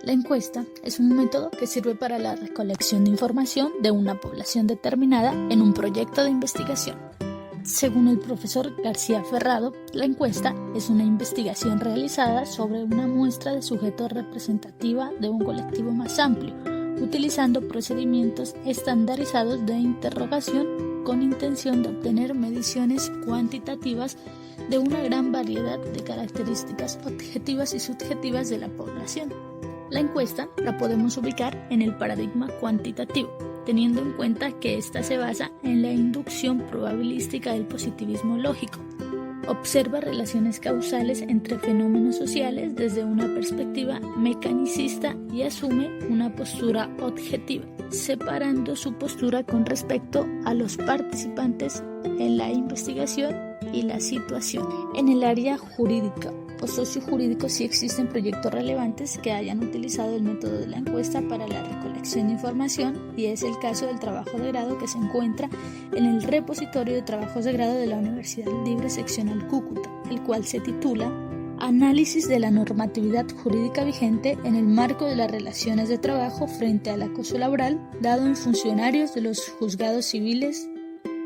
La encuesta es un método que sirve para la recolección de información de una población determinada en un proyecto de investigación. Según el profesor García Ferrado, la encuesta es una investigación realizada sobre una muestra de sujetos representativa de un colectivo más amplio, utilizando procedimientos estandarizados de interrogación con intención de obtener mediciones cuantitativas de una gran variedad de características objetivas y subjetivas de la población. La encuesta la podemos ubicar en el paradigma cuantitativo, teniendo en cuenta que ésta se basa en la inducción probabilística del positivismo lógico. Observa relaciones causales entre fenómenos sociales desde una perspectiva mecanicista y asume una postura objetiva, separando su postura con respecto a los participantes en la investigación y la situación. En el área jurídica o sociojurídico sí existen proyectos relevantes que hayan utilizado el método de la encuesta para la recolección de información, y es el caso del trabajo de grado que se encuentra en el repositorio de trabajos de grado de la Universidad Libre Seccional Cúcuta, el cual se titula Análisis de la normatividad jurídica vigente en el marco de las relaciones de trabajo frente al acoso laboral dado en funcionarios de los juzgados civiles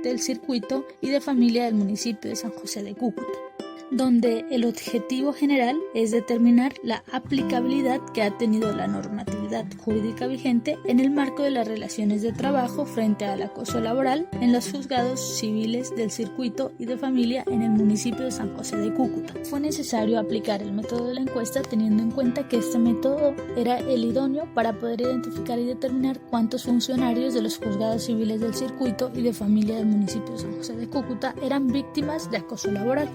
del circuito y de familia del municipio de San José de Cúcuta, donde el objetivo general es determinar la aplicabilidad que ha tenido la normatividad jurídica vigente en el marco de las relaciones de trabajo frente al acoso laboral en los juzgados civiles del circuito y de familia en el municipio de San José de Cúcuta. Fue necesario aplicar el método de la encuesta teniendo en cuenta que este método era el idóneo para poder identificar y determinar cuántos funcionarios de los juzgados civiles del circuito y de familia del municipio de San José de Cúcuta eran víctimas de acoso laboral.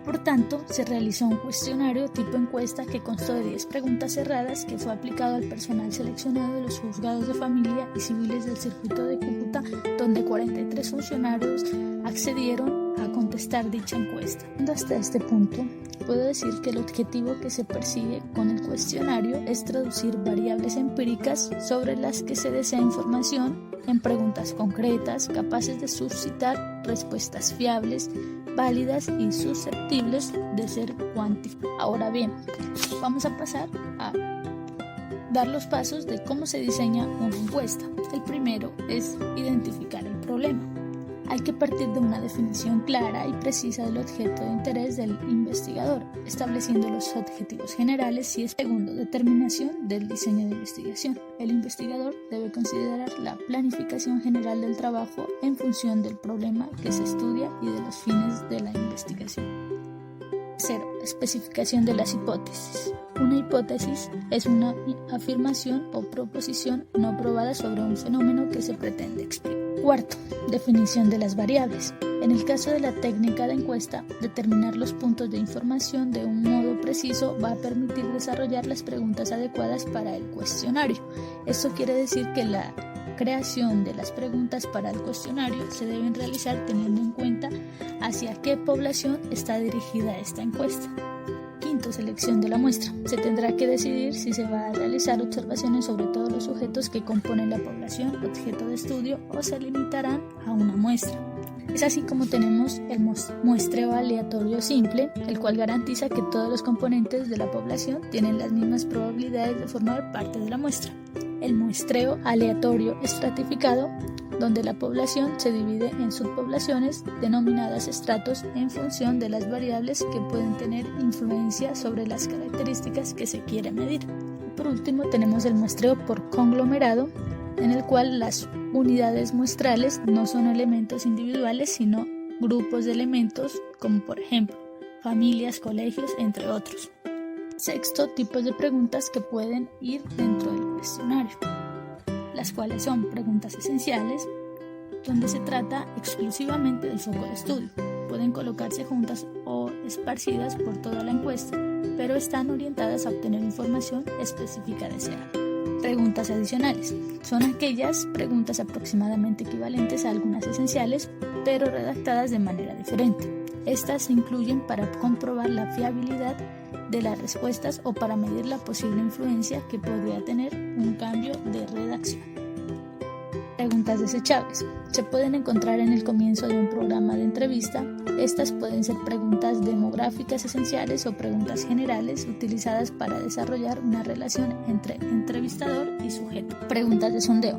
Por tanto, se realizó un cuestionario tipo encuesta que constó de 10 preguntas cerradas que fue aplicado al personal seleccionado de los juzgados de familia y civiles del circuito de Cúcuta, donde 43 funcionarios accedieron a contestar dicha encuesta. Hasta este punto, puedo decir que el objetivo que se persigue con el cuestionario es traducir variables empíricas sobre las que se desea información en preguntas concretas, capaces de suscitar respuestas fiables, válidas y susceptibles de ser cuantificadas. Ahora bien, vamos a pasar a dar los pasos de cómo se diseña una encuesta. El primero es identificar el problema. Hay que partir de una definición clara y precisa del objeto de interés del investigador, estableciendo los objetivos generales, y segundo, determinación del diseño de investigación. El investigador debe considerar la planificación general del trabajo en función del problema que se estudia y de los fines de la investigación. Tercero, especificación de las hipótesis. Una hipótesis es una afirmación o proposición no probada sobre un fenómeno que se pretende explicar. Cuarto, definición de las variables. En el caso de la técnica de encuesta, determinar los puntos de información de un modo preciso va a permitir desarrollar las preguntas adecuadas para el cuestionario. Esto quiere decir que la creación de las preguntas para el cuestionario se deben realizar teniendo en cuenta hacia qué población está dirigida esta encuesta. Quinto, selección de la muestra. Se tendrá que decidir si se va a realizar observaciones sobre todos los sujetos que componen la población objeto de estudio o se limitarán a una muestra. Es así como tenemos el muestreo aleatorio simple, el cual garantiza que todos los componentes de la población tienen las mismas probabilidades de formar parte de la muestra. El muestreo aleatorio estratificado, donde la población se divide en subpoblaciones denominadas estratos en función de las variables que pueden tener influencia sobre las características que se quiere medir. Por último, tenemos el muestreo por conglomerado, en el cual las unidades muestrales no son elementos individuales, sino grupos de elementos, como por ejemplo familias, colegios, entre otros. Sexto, tipos de preguntas que pueden ir dentro del cuestionario, las cuales son preguntas esenciales, donde se trata exclusivamente del foco de estudio. Pueden colocarse juntas o esparcidas por toda la encuesta, pero están orientadas a obtener información específica deseada. Preguntas adicionales. Son aquellas preguntas aproximadamente equivalentes a algunas esenciales, pero redactadas de manera diferente. Estas se incluyen para comprobar la fiabilidad de las respuestas o para medir la posible influencia que podría tener un cambio de redacción. Preguntas desechables. Se pueden encontrar en el comienzo de un programa de entrevista. Estas pueden ser preguntas demográficas esenciales o preguntas generales utilizadas para desarrollar una relación entre entrevistador y sujeto. Preguntas de sondeo.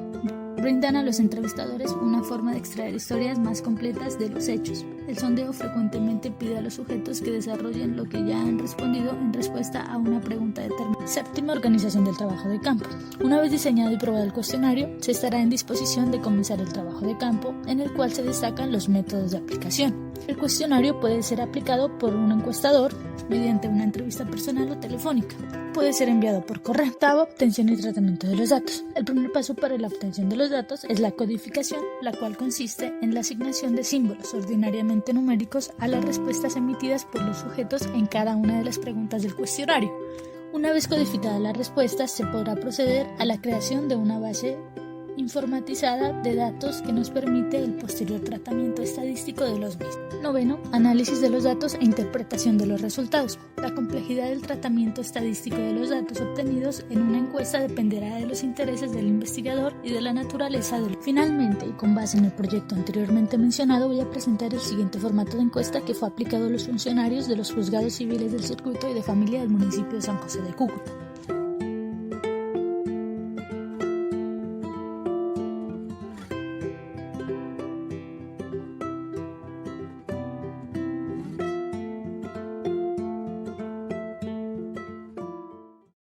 Brindan a los entrevistadores una forma de extraer historias más completas de los hechos. El sondeo frecuentemente pide a los sujetos que desarrollen lo que ya han respondido en respuesta a una pregunta determinada. Séptima, organización del trabajo de campo. Una vez diseñado y probado el cuestionario, se estará en disposición de comenzar el trabajo de campo, en el cual se destacan los métodos de aplicación. El cuestionario puede ser aplicado por un encuestador mediante una entrevista personal o telefónica. Puede ser enviado por correo. Octavo, obtención y tratamiento de los datos. El primer paso para la obtención de los datos es la codificación, la cual consiste en la asignación de símbolos, ordinariamente numéricos, a las respuestas emitidas por los sujetos en cada una de las preguntas del cuestionario. Una vez codificadas las respuestas, se podrá proceder a la creación de una base informatizada de datos que nos permite el posterior tratamiento estadístico de los mismos. Noveno, análisis de los datos e interpretación de los resultados. La complejidad del tratamiento estadístico de los datos obtenidos en una encuesta dependerá de los intereses del investigador y de la naturaleza del. Finalmente, y con base en el proyecto anteriormente mencionado, voy a presentar el siguiente formato de encuesta que fue aplicado a los funcionarios de los juzgados civiles del circuito y de familia del municipio de San José de Cúcuta.